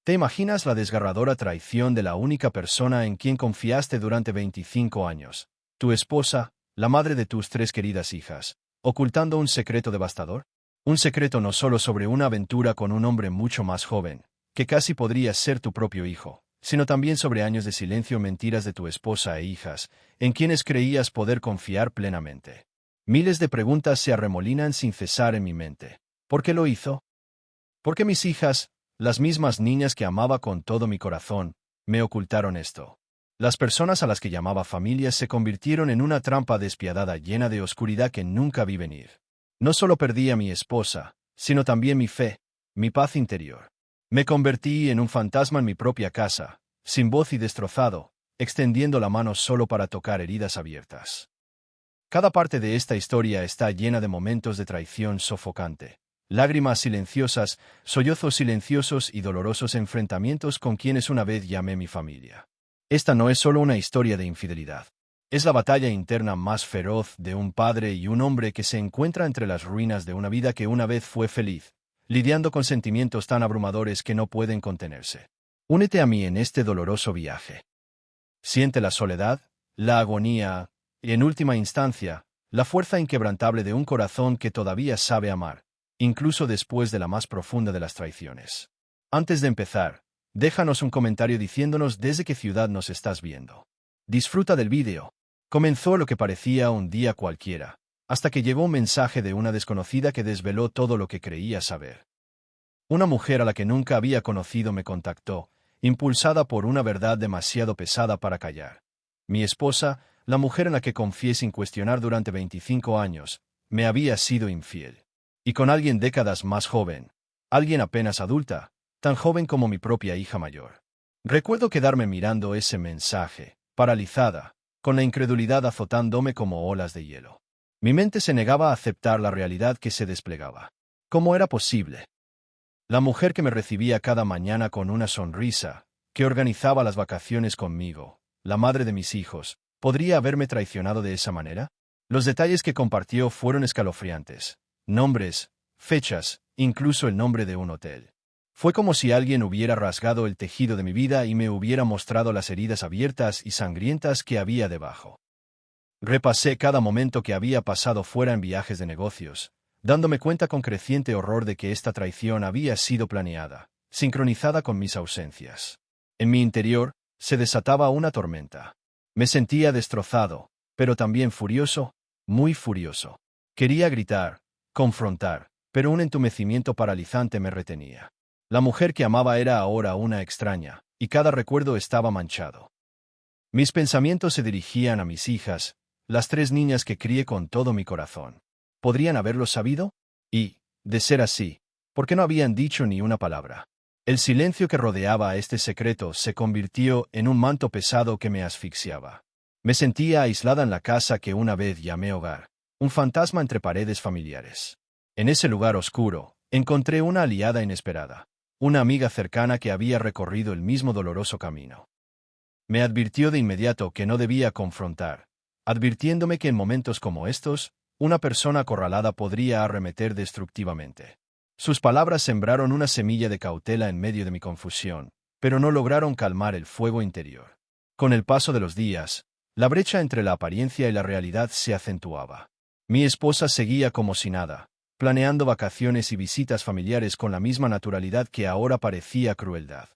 ¿Te imaginas la desgarradora traición de la única persona en quien confiaste durante 25 años? Tu esposa, la madre de tus 3 queridas hijas, ocultando un secreto devastador. Un secreto no solo sobre una aventura con un hombre mucho más joven, que casi podría ser tu propio hijo, sino también sobre años de silencio, mentiras de tu esposa e hijas, en quienes creías poder confiar plenamente. Miles de preguntas se arremolinan sin cesar en mi mente. ¿Por qué lo hizo? ¿Por qué mis hijas, las mismas niñas que amaba con todo mi corazón, me ocultaron esto? Las personas a las que llamaba familia se convirtieron en una trampa despiadada llena de oscuridad que nunca vi venir. No solo perdí a mi esposa, sino también mi fe, mi paz interior. Me convertí en un fantasma en mi propia casa, sin voz y destrozado, extendiendo la mano solo para tocar heridas abiertas. Cada parte de esta historia está llena de momentos de traición sofocante. Lágrimas silenciosas, sollozos silenciosos y dolorosos enfrentamientos con quienes una vez llamé mi familia. Esta no es solo una historia de infidelidad. Es la batalla interna más feroz de un padre y un hombre que se encuentra entre las ruinas de una vida que una vez fue feliz, lidiando con sentimientos tan abrumadores que no pueden contenerse. Únete a mí en este doloroso viaje. Siente la soledad, la agonía y, en última instancia, la fuerza inquebrantable de un corazón que todavía sabe amar, incluso después de la más profunda de las traiciones. Antes de empezar, déjanos un comentario diciéndonos desde qué ciudad nos estás viendo. Disfruta del vídeo. Comenzó lo que parecía un día cualquiera, hasta que llegó un mensaje de una desconocida que desveló todo lo que creía saber. Una mujer a la que nunca había conocido me contactó, impulsada por una verdad demasiado pesada para callar. Mi esposa, la mujer en la que confié sin cuestionar durante 25 años, me había sido infiel. Y con alguien décadas más joven, alguien apenas adulta, tan joven como mi propia hija mayor. Recuerdo quedarme mirando ese mensaje, paralizada, con la incredulidad azotándome como olas de hielo. Mi mente se negaba a aceptar la realidad que se desplegaba. ¿Cómo era posible? La mujer que me recibía cada mañana con una sonrisa, que organizaba las vacaciones conmigo, la madre de mis hijos, ¿podría haberme traicionado de esa manera? Los detalles que compartió fueron escalofriantes. Nombres, fechas, incluso el nombre de un hotel. Fue como si alguien hubiera rasgado el tejido de mi vida y me hubiera mostrado las heridas abiertas y sangrientas que había debajo. Repasé cada momento que había pasado fuera en viajes de negocios, dándome cuenta con creciente horror de que esta traición había sido planeada, sincronizada con mis ausencias. En mi interior, se desataba una tormenta. Me sentía destrozado, pero también furioso, muy furioso. Quería gritar, confrontar, pero un entumecimiento paralizante me retenía. La mujer que amaba era ahora una extraña, y cada recuerdo estaba manchado. Mis pensamientos se dirigían a mis hijas, las 3 niñas que crié con todo mi corazón. ¿Podrían haberlo sabido? Y, de ser así, ¿por qué no habían dicho ni una palabra? El silencio que rodeaba a este secreto se convirtió en un manto pesado que me asfixiaba. Me sentía aislada en la casa que una vez llamé hogar, un fantasma entre paredes familiares. En ese lugar oscuro, encontré una aliada inesperada, una amiga cercana que había recorrido el mismo doloroso camino. Me advirtió de inmediato que no debía confrontar, advirtiéndome que en momentos como estos, una persona acorralada podría arremeter destructivamente. Sus palabras sembraron una semilla de cautela en medio de mi confusión, pero no lograron calmar el fuego interior. Con el paso de los días, la brecha entre la apariencia y la realidad se acentuaba. Mi esposa seguía como si nada, planeando vacaciones y visitas familiares con la misma naturalidad que ahora parecía crueldad.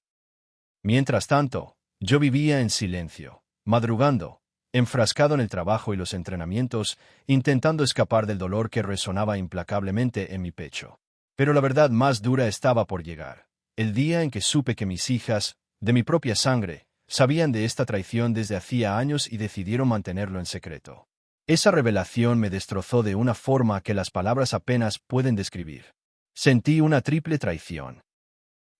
Mientras tanto, yo vivía en silencio, madrugando, enfrascado en el trabajo y los entrenamientos, intentando escapar del dolor que resonaba implacablemente en mi pecho. Pero la verdad más dura estaba por llegar, el día en que supe que mis hijas, de mi propia sangre, sabían de esta traición desde hacía años y decidieron mantenerlo en secreto. Esa revelación me destrozó de una forma que las palabras apenas pueden describir. Sentí una triple traición.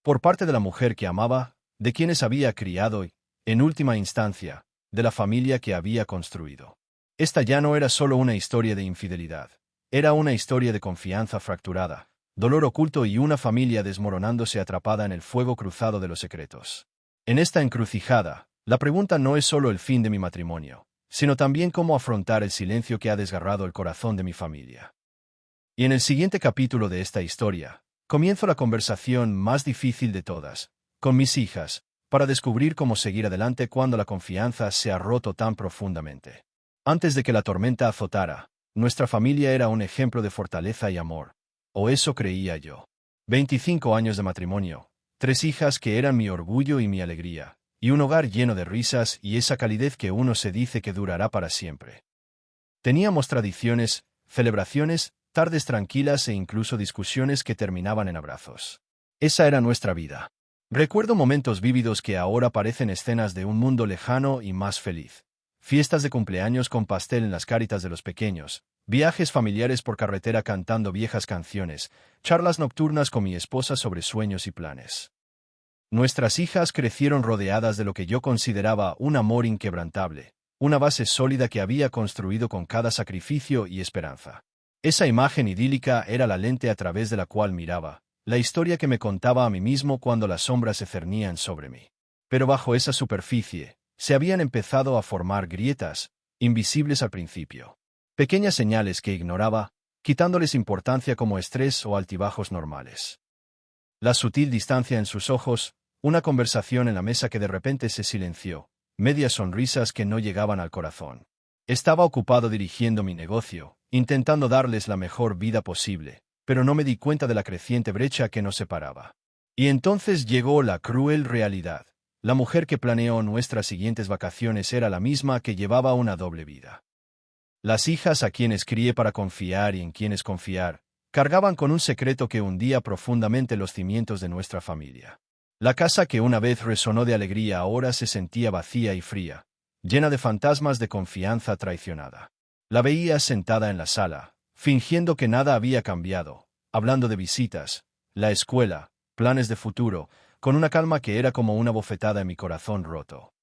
Por parte de la mujer que amaba, de quienes había criado y, en última instancia, de la familia que había construido. Esta ya no era solo una historia de infidelidad, era una historia de confianza fracturada, dolor oculto y una familia desmoronándose atrapada en el fuego cruzado de los secretos. En esta encrucijada, la pregunta no es solo el fin de mi matrimonio, sino también cómo afrontar el silencio que ha desgarrado el corazón de mi familia. Y en el siguiente capítulo de esta historia, comienzo la conversación más difícil de todas, con mis hijas, para descubrir cómo seguir adelante cuando la confianza se ha roto tan profundamente. Antes de que la tormenta azotara, nuestra familia era un ejemplo de fortaleza y amor. O eso creía yo. 25 años de matrimonio, 3 hijas que eran mi orgullo y mi alegría, y un hogar lleno de risas y esa calidez que uno se dice que durará para siempre. Teníamos tradiciones, celebraciones, tardes tranquilas e incluso discusiones que terminaban en abrazos. Esa era nuestra vida. Recuerdo momentos vívidos que ahora parecen escenas de un mundo lejano y más feliz. Fiestas de cumpleaños con pastel en las caritas de los pequeños, viajes familiares por carretera cantando viejas canciones, charlas nocturnas con mi esposa sobre sueños y planes. Nuestras hijas crecieron rodeadas de lo que yo consideraba un amor inquebrantable, una base sólida que había construido con cada sacrificio y esperanza. Esa imagen idílica era la lente a través de la cual miraba, la historia que me contaba a mí mismo cuando las sombras se cernían sobre mí. Pero bajo esa superficie, se habían empezado a formar grietas, invisibles al principio. Pequeñas señales que ignoraba, quitándoles importancia como estrés o altibajos normales. La sutil distancia en sus ojos, una conversación en la mesa que de repente se silenció, medias sonrisas que no llegaban al corazón. Estaba ocupado dirigiendo mi negocio, intentando darles la mejor vida posible, pero no me di cuenta de la creciente brecha que nos separaba. Y entonces llegó la cruel realidad. La mujer que planeó nuestras siguientes vacaciones era la misma que llevaba una doble vida. Las hijas a quienes crié para confiar y en quienes confiar, cargaban con un secreto que hundía profundamente los cimientos de nuestra familia. La casa que una vez resonó de alegría ahora se sentía vacía y fría, llena de fantasmas de confianza traicionada. La veía sentada en la sala, fingiendo que nada había cambiado, hablando de visitas, la escuela, planes de futuro, con una calma que era como una bofetada en mi corazón roto.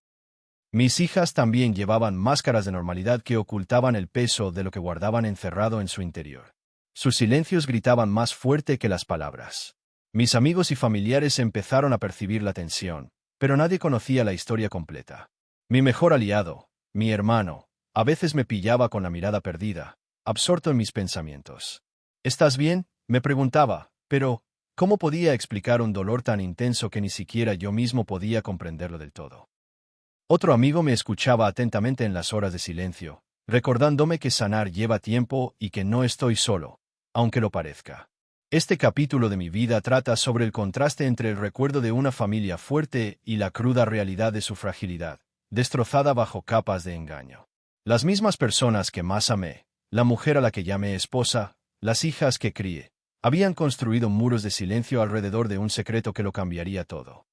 Mis hijas también llevaban máscaras de normalidad que ocultaban el peso de lo que guardaban encerrado en su interior. Sus silencios gritaban más fuerte que las palabras. Mis amigos y familiares empezaron a percibir la tensión, pero nadie conocía la historia completa. Mi mejor aliado, mi hermano, a veces me pillaba con la mirada perdida, absorto en mis pensamientos. ¿Estás bien?, me preguntaba, pero ¿cómo podía explicar un dolor tan intenso que ni siquiera yo mismo podía comprenderlo del todo? Otro amigo me escuchaba atentamente en las horas de silencio, recordándome que sanar lleva tiempo y que no estoy solo, aunque lo parezca. Este capítulo de mi vida trata sobre el contraste entre el recuerdo de una familia fuerte y la cruda realidad de su fragilidad, destrozada bajo capas de engaño. Las mismas personas que más amé, la mujer a la que llamé esposa, las hijas que crié, habían construido muros de silencio alrededor de un secreto que lo cambiaría todo.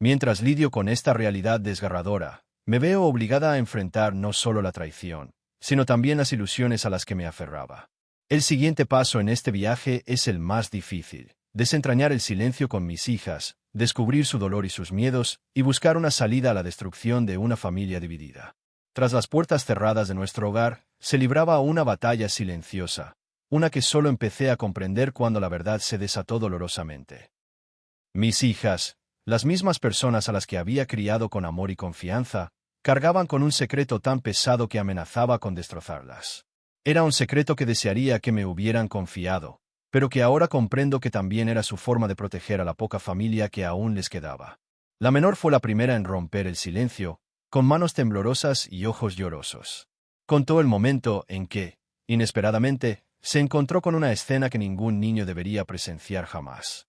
Mientras lidio con esta realidad desgarradora, me veo obligada a enfrentar no solo la traición, sino también las ilusiones a las que me aferraba. El siguiente paso en este viaje es el más difícil: desentrañar el silencio con mis hijas, descubrir su dolor y sus miedos, y buscar una salida a la destrucción de una familia dividida. Tras las puertas cerradas de nuestro hogar, se libraba una batalla silenciosa, una que solo empecé a comprender cuando la verdad se desató dolorosamente. Mis hijas, las mismas personas a las que había criado con amor y confianza, cargaban con un secreto tan pesado que amenazaba con destrozarlas. Era un secreto que desearía que me hubieran confiado, pero que ahora comprendo que también era su forma de proteger a la poca familia que aún les quedaba. La menor fue la primera en romper el silencio, con manos temblorosas y ojos llorosos. Contó el momento en que, inesperadamente, se encontró con una escena que ningún niño debería presenciar jamás.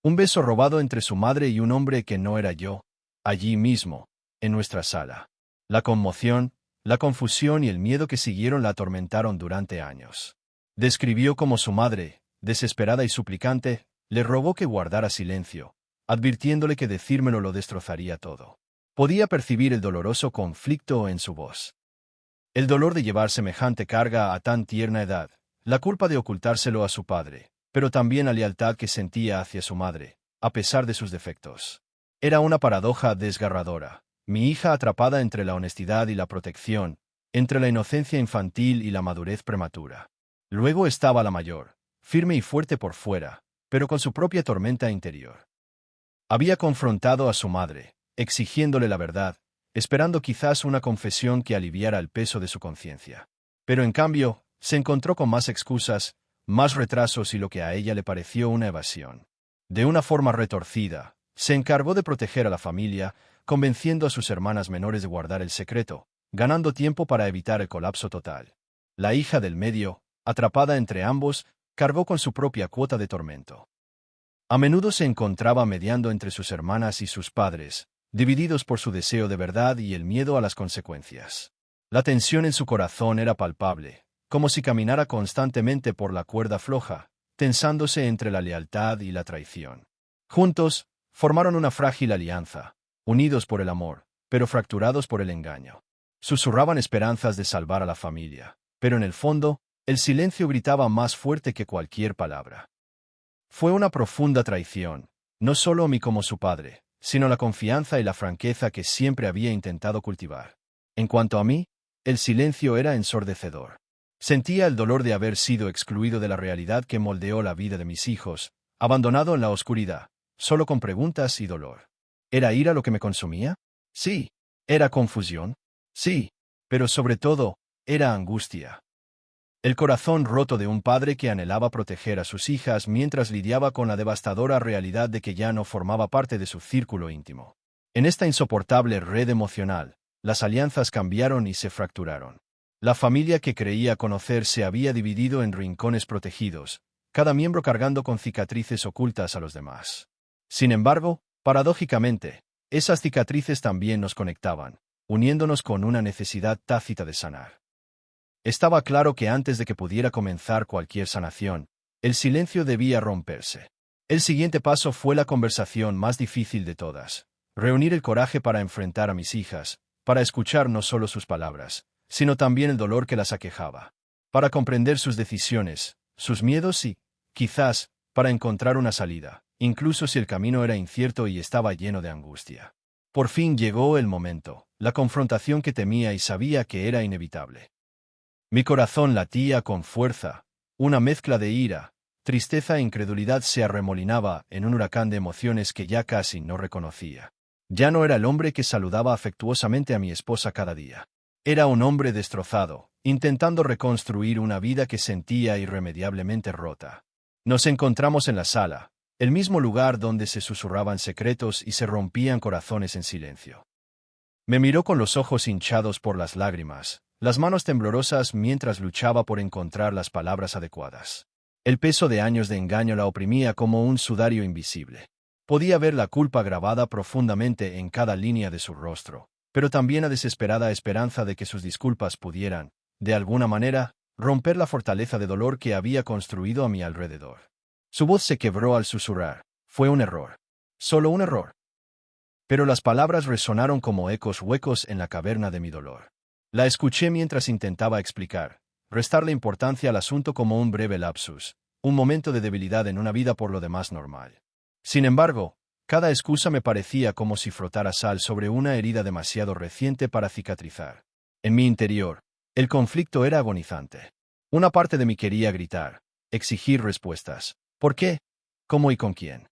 Un beso robado entre su madre y un hombre que no era yo, allí mismo, en nuestra sala. La conmoción, la confusión y el miedo que siguieron la atormentaron durante años. Describió cómo su madre, desesperada y suplicante, le rogó que guardara silencio, advirtiéndole que decírmelo lo destrozaría todo. Podía percibir el doloroso conflicto en su voz. El dolor de llevar semejante carga a tan tierna edad, la culpa de ocultárselo a su padre, pero también la lealtad que sentía hacia su madre, a pesar de sus defectos. Era una paradoja desgarradora. Mi hija atrapada entre la honestidad y la protección, entre la inocencia infantil y la madurez prematura. Luego estaba la mayor, firme y fuerte por fuera, pero con su propia tormenta interior. Había confrontado a su madre, exigiéndole la verdad, esperando quizás una confesión que aliviara el peso de su conciencia. Pero en cambio, se encontró con más excusas, más retrasos y lo que a ella le pareció una evasión. De una forma retorcida, Se encargó de proteger a la familia, convenciendo a sus hermanas menores de guardar el secreto, ganando tiempo para evitar el colapso total. La hija del medio, atrapada entre ambos, cargó con su propia cuota de tormento. A menudo se encontraba mediando entre sus hermanas y sus padres, divididos por su deseo de verdad y el miedo a las consecuencias. La tensión en su corazón era palpable, como si caminara constantemente por la cuerda floja, tensándose entre la lealtad y la traición. Juntos, formaron una frágil alianza, unidos por el amor, pero fracturados por el engaño. Susurraban esperanzas de salvar a la familia, pero en el fondo, el silencio gritaba más fuerte que cualquier palabra. Fue una profunda traición, no solo a mí como su padre, sino la confianza y la franqueza que siempre había intentado cultivar. En cuanto a mí, el silencio era ensordecedor. Sentía el dolor de haber sido excluido de la realidad que moldeó la vida de mis hijos, abandonado en la oscuridad, solo con preguntas y dolor. ¿Era ira lo que me consumía? Sí. ¿Era confusión? Sí. Pero sobre todo, era angustia. El corazón roto de un padre que anhelaba proteger a sus hijas mientras lidiaba con la devastadora realidad de que ya no formaba parte de su círculo íntimo. En esta insoportable red emocional, las alianzas cambiaron y se fracturaron. La familia que creía conocer se había dividido en rincones protegidos, cada miembro cargando con cicatrices ocultas a los demás. Sin embargo, paradójicamente, esas cicatrices también nos conectaban, uniéndonos con una necesidad tácita de sanar. Estaba claro que antes de que pudiera comenzar cualquier sanación, el silencio debía romperse. El siguiente paso fue la conversación más difícil de todas. Reunir el coraje para enfrentar a mis hijas, para escuchar no solo sus palabras, sino también el dolor que las aquejaba. Para comprender sus decisiones, sus miedos y, quizás, para encontrar una salida, incluso si el camino era incierto y estaba lleno de angustia. Por fin llegó el momento, la confrontación que temía y sabía que era inevitable. Mi corazón latía con fuerza, una mezcla de ira, tristeza e incredulidad se arremolinaba en un huracán de emociones que ya casi no reconocía. Ya no era el hombre que saludaba afectuosamente a mi esposa cada día. Era un hombre destrozado, intentando reconstruir una vida que sentía irremediablemente rota. Nos encontramos en la sala, el mismo lugar donde se susurraban secretos y se rompían corazones en silencio. Me miró con los ojos hinchados por las lágrimas, las manos temblorosas mientras luchaba por encontrar las palabras adecuadas. El peso de años de engaño la oprimía como un sudario invisible. Podía ver la culpa grabada profundamente en cada línea de su rostro, pero también la desesperada esperanza de que sus disculpas pudieran, de alguna manera, romper la fortaleza de dolor que había construido a mi alrededor. Su voz se quebró al susurrar. Fue un error. Solo un error. Pero las palabras resonaron como ecos huecos en la caverna de mi dolor. La escuché mientras intentaba explicar, restarle importancia al asunto como un breve lapsus, un momento de debilidad en una vida por lo demás normal. Sin embargo, cada excusa me parecía como si frotara sal sobre una herida demasiado reciente para cicatrizar. En mi interior, el conflicto era agonizante. Una parte de mí quería gritar, exigir respuestas. ¿Por qué? ¿Cómo y con quién?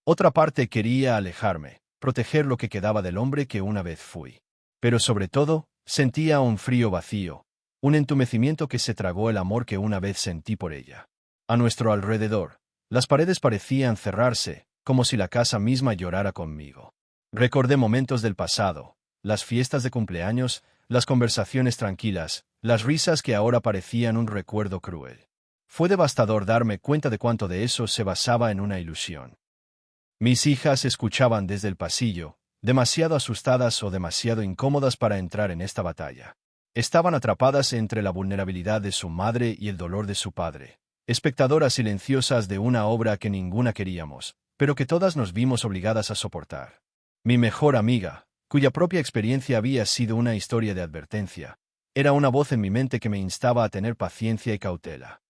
Otra parte quería alejarme, proteger lo que quedaba del hombre que una vez fui. Pero sobre todo, sentía un frío vacío, un entumecimiento que se tragó el amor que una vez sentí por ella. A nuestro alrededor, las paredes parecían cerrarse, como si la casa misma llorara conmigo. Recordé momentos del pasado, las fiestas de cumpleaños, las conversaciones tranquilas, las risas que ahora parecían un recuerdo cruel. Fue devastador darme cuenta de cuánto de eso se basaba en una ilusión. Mis hijas escuchaban desde el pasillo, demasiado asustadas o demasiado incómodas para entrar en esta batalla. Estaban atrapadas entre la vulnerabilidad de su madre y el dolor de su padre, espectadoras silenciosas de una obra que ninguna queríamos, pero que todas nos vimos obligadas a soportar. Mi mejor amiga, cuya propia experiencia había sido una historia de advertencia, era una voz en mi mente que me instaba a tener paciencia y cautela.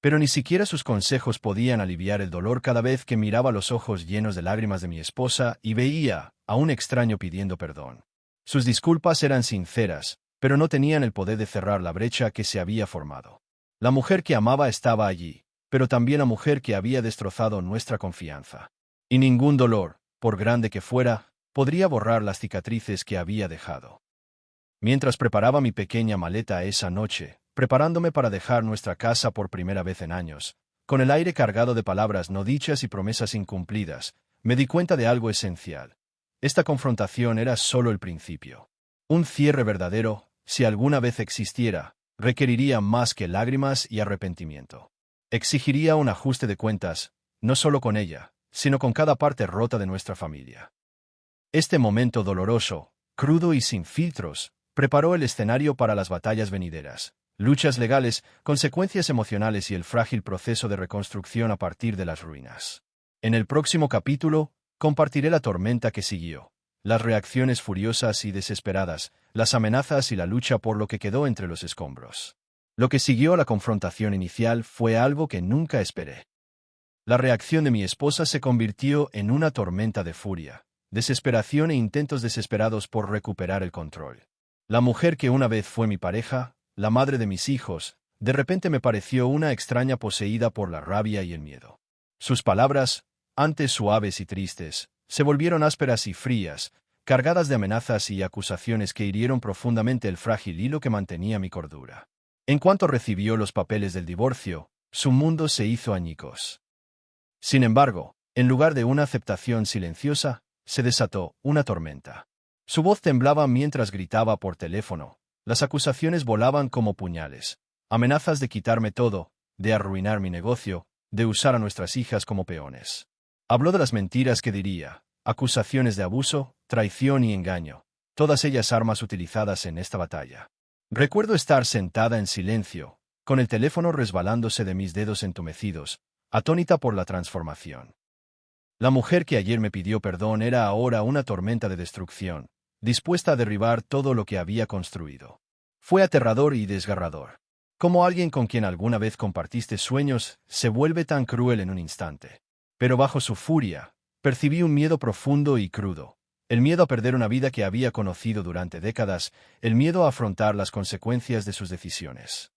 Pero ni siquiera sus consejos podían aliviar el dolor cada vez que miraba los ojos llenos de lágrimas de mi esposa y veía a un extraño pidiendo perdón. Sus disculpas eran sinceras, pero no tenían el poder de cerrar la brecha que se había formado. La mujer que amaba estaba allí, pero también la mujer que había destrozado nuestra confianza. Y ningún dolor, por grande que fuera, podría borrar las cicatrices que había dejado. Mientras preparaba mi pequeña maleta esa noche, preparándome para dejar nuestra casa por primera vez en años, con el aire cargado de palabras no dichas y promesas incumplidas, me di cuenta de algo esencial. Esta confrontación era solo el principio. Un cierre verdadero, si alguna vez existiera, requeriría más que lágrimas y arrepentimiento. Exigiría un ajuste de cuentas, no solo con ella, sino con cada parte rota de nuestra familia. Este momento doloroso, crudo y sin filtros, preparó el escenario para las batallas venideras, luchas legales, consecuencias emocionales y el frágil proceso de reconstrucción a partir de las ruinas. En el próximo capítulo, compartiré la tormenta que siguió, las reacciones furiosas y desesperadas, las amenazas y la lucha por lo que quedó entre los escombros. Lo que siguió a la confrontación inicial fue algo que nunca esperé. La reacción de mi esposa se convirtió en una tormenta de furia, desesperación e intentos desesperados por recuperar el control. La mujer que una vez fue mi pareja, la madre de mis hijos, de repente me pareció una extraña poseída por la rabia y el miedo. Sus palabras, antes suaves y tristes, se volvieron ásperas y frías, cargadas de amenazas y acusaciones que hirieron profundamente el frágil hilo que mantenía mi cordura. En cuanto recibió los papeles del divorcio, su mundo se hizo añicos. Sin embargo, en lugar de una aceptación silenciosa, se desató una tormenta. Su voz temblaba mientras gritaba por teléfono, las acusaciones volaban como puñales, amenazas de quitarme todo, de arruinar mi negocio, de usar a nuestras hijas como peones. Habló de las mentiras que diría, acusaciones de abuso, traición y engaño, todas ellas armas utilizadas en esta batalla. Recuerdo estar sentada en silencio, con el teléfono resbalándose de mis dedos entumecidos, atónita por la transformación. La mujer que ayer me pidió perdón era ahora una tormenta de destrucción, dispuesta a derribar todo lo que había construido. Fue aterrador y desgarrador. Como alguien con quien alguna vez compartiste sueños se vuelve tan cruel en un instante. Pero bajo su furia, percibí un miedo profundo y crudo. El miedo a perder una vida que había conocido durante décadas, el miedo a afrontar las consecuencias de sus decisiones.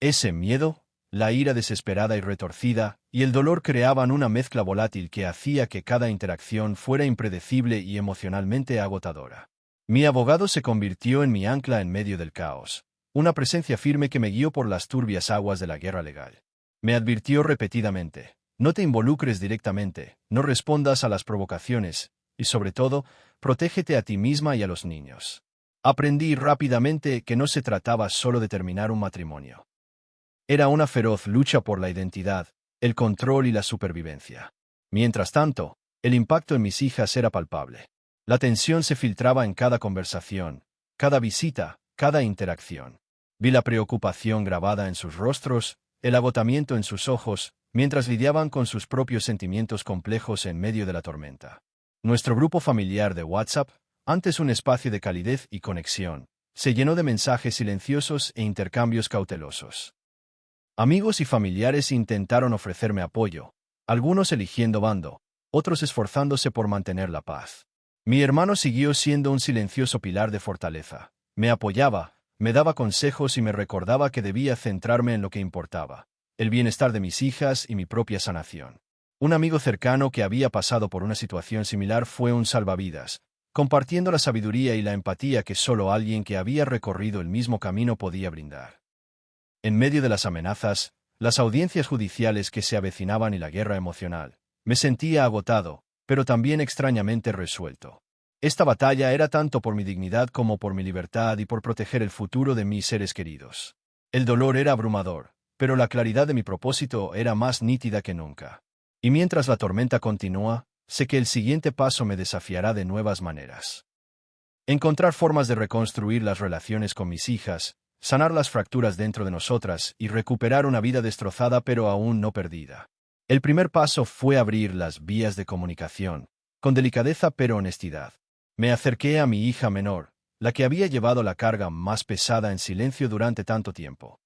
Ese miedo, la ira desesperada y retorcida, y el dolor creaban una mezcla volátil que hacía que cada interacción fuera impredecible y emocionalmente agotadora. Mi abogado se convirtió en mi ancla en medio del caos, una presencia firme que me guió por las turbias aguas de la guerra legal. Me advirtió repetidamente: no te involucres directamente, no respondas a las provocaciones, y sobre todo, protégete a ti misma y a los niños. Aprendí rápidamente que no se trataba solo de terminar un matrimonio. Era una feroz lucha por la identidad, el control y la supervivencia. Mientras tanto, el impacto en mis hijas era palpable. La tensión se filtraba en cada conversación, cada visita, cada interacción. Vi la preocupación grabada en sus rostros, el agotamiento en sus ojos, mientras lidiaban con sus propios sentimientos complejos en medio de la tormenta. Nuestro grupo familiar de WhatsApp, antes un espacio de calidez y conexión, se llenó de mensajes silenciosos e intercambios cautelosos. Amigos y familiares intentaron ofrecerme apoyo, algunos eligiendo bando, otros esforzándose por mantener la paz. Mi hermano siguió siendo un silencioso pilar de fortaleza. Me apoyaba, me daba consejos y me recordaba que debía centrarme en lo que importaba: el bienestar de mis hijas y mi propia sanación. Un amigo cercano que había pasado por una situación similar fue un salvavidas, compartiendo la sabiduría y la empatía que solo alguien que había recorrido el mismo camino podía brindar. En medio de las amenazas, las audiencias judiciales que se avecinaban y la guerra emocional, me sentía agotado, pero también extrañamente resuelto. Esta batalla era tanto por mi dignidad como por mi libertad y por proteger el futuro de mis seres queridos. El dolor era abrumador, pero la claridad de mi propósito era más nítida que nunca. Y mientras la tormenta continúa, sé que el siguiente paso me desafiará de nuevas maneras. Encontrar formas de reconstruir las relaciones con mis hijas, sanar las fracturas dentro de nosotras y recuperar una vida destrozada pero aún no perdida. El primer paso fue abrir las vías de comunicación, con delicadeza pero honestidad. Me acerqué a mi hija menor, la que había llevado la carga más pesada en silencio durante tanto tiempo.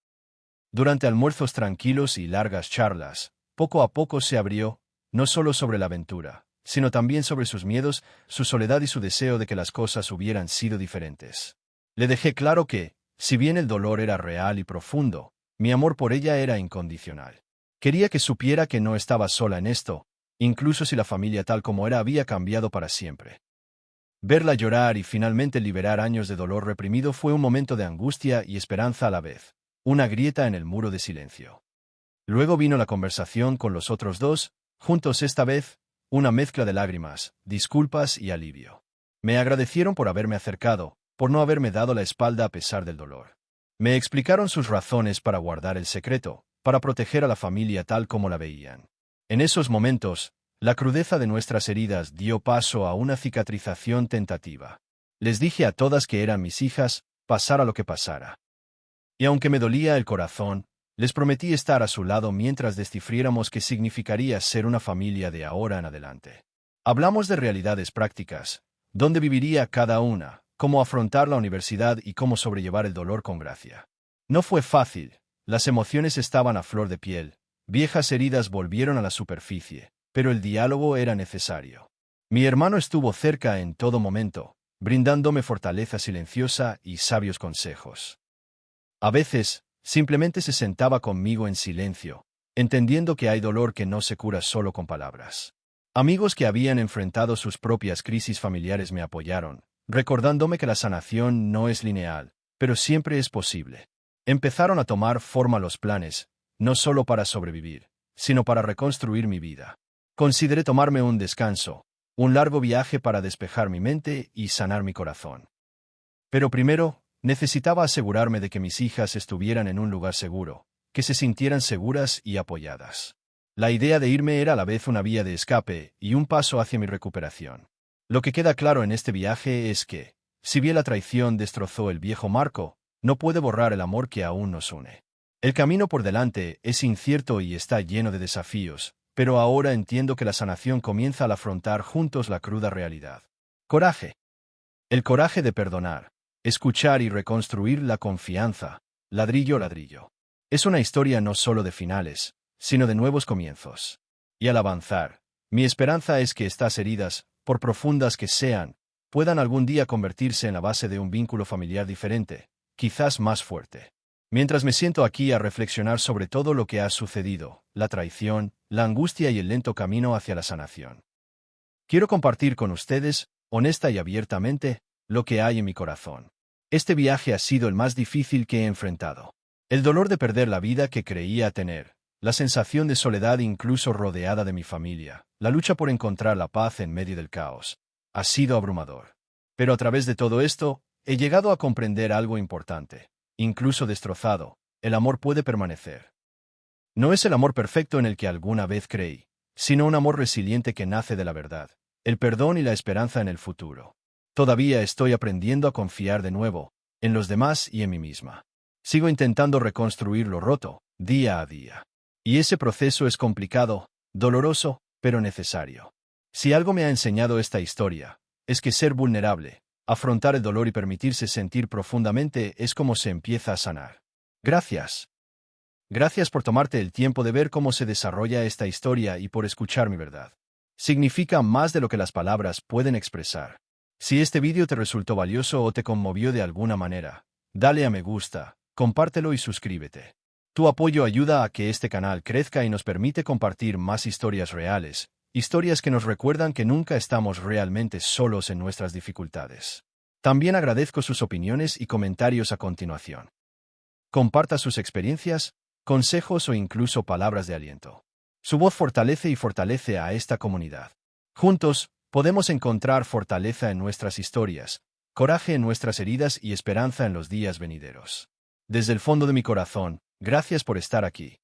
Durante almuerzos tranquilos y largas charlas, poco a poco se abrió, no solo sobre la aventura, sino también sobre sus miedos, su soledad y su deseo de que las cosas hubieran sido diferentes. Le dejé claro que, si bien el dolor era real y profundo, mi amor por ella era incondicional. Quería que supiera que no estaba sola en esto, incluso si la familia tal como era había cambiado para siempre. Verla llorar y finalmente liberar años de dolor reprimido fue un momento de angustia y esperanza a la vez, una grieta en el muro de silencio. Luego vino la conversación con los otros dos, juntos esta vez, una mezcla de lágrimas, disculpas y alivio. Me agradecieron por haberme acercado, por no haberme dado la espalda a pesar del dolor. Me explicaron sus razones para guardar el secreto, para proteger a la familia tal como la veían. En esos momentos, la crudeza de nuestras heridas dio paso a una cicatrización tentativa. Les dije a todas que eran mis hijas, pasara lo que pasara. Y aunque me dolía el corazón, les prometí estar a su lado mientras descifriéramos qué significaría ser una familia de ahora en adelante. Hablamos de realidades prácticas, dónde viviría cada una, cómo afrontar la universidad y cómo sobrellevar el dolor con gracia. No fue fácil, las emociones estaban a flor de piel, viejas heridas volvieron a la superficie, pero el diálogo era necesario. Mi hermano estuvo cerca en todo momento, brindándome fortaleza silenciosa y sabios consejos. A veces, simplemente se sentaba conmigo en silencio, entendiendo que hay dolor que no se cura solo con palabras. Amigos que habían enfrentado sus propias crisis familiares me apoyaron, recordándome que la sanación no es lineal, pero siempre es posible. Empezaron a tomar forma los planes, no solo para sobrevivir, sino para reconstruir mi vida. Consideré tomarme un descanso, un largo viaje para despejar mi mente y sanar mi corazón. Pero primero, necesitaba asegurarme de que mis hijas estuvieran en un lugar seguro, que se sintieran seguras y apoyadas. La idea de irme era a la vez una vía de escape y un paso hacia mi recuperación. Lo que queda claro en este viaje es que, si bien la traición destrozó el viejo marco, no puede borrar el amor que aún nos une. El camino por delante es incierto y está lleno de desafíos, pero ahora entiendo que la sanación comienza al afrontar juntos la cruda realidad. Coraje. El coraje de perdonar, escuchar y reconstruir la confianza, ladrillo a ladrillo. Es una historia no solo de finales, sino de nuevos comienzos. Y al avanzar, mi esperanza es que estas heridas, por profundas que sean, puedan algún día convertirse en la base de un vínculo familiar diferente, quizás más fuerte. Mientras me siento aquí a reflexionar sobre todo lo que ha sucedido, la traición, la angustia y el lento camino hacia la sanación. Quiero compartir con ustedes, honesta y abiertamente, lo que hay en mi corazón. Este viaje ha sido el más difícil que he enfrentado. El dolor de perder la vida que creía tener, la sensación de soledad incluso rodeada de mi familia, la lucha por encontrar la paz en medio del caos, ha sido abrumador. Pero a través de todo esto, he llegado a comprender algo importante. Incluso destrozado, el amor puede permanecer. No es el amor perfecto en el que alguna vez creí, sino un amor resiliente que nace de la verdad, el perdón y la esperanza en el futuro. Todavía estoy aprendiendo a confiar de nuevo, en los demás y en mí misma. Sigo intentando reconstruir lo roto, día a día. Y ese proceso es complicado, doloroso, pero necesario. Si algo me ha enseñado esta historia, es que ser vulnerable, afrontar el dolor y permitirse sentir profundamente es como se empieza a sanar. Gracias. Gracias por tomarte el tiempo de ver cómo se desarrolla esta historia y por escuchar mi verdad. Significa más de lo que las palabras pueden expresar. Si este vídeo te resultó valioso o te conmovió de alguna manera, dale a me gusta, compártelo y suscríbete. Tu apoyo ayuda a que este canal crezca y nos permite compartir más historias reales, historias que nos recuerdan que nunca estamos realmente solos en nuestras dificultades. También agradezco sus opiniones y comentarios a continuación. Comparta sus experiencias, consejos o incluso palabras de aliento. Su voz fortalece a esta comunidad. Juntos, podemos encontrar fortaleza en nuestras historias, coraje en nuestras heridas y esperanza en los días venideros. Desde el fondo de mi corazón, gracias por estar aquí.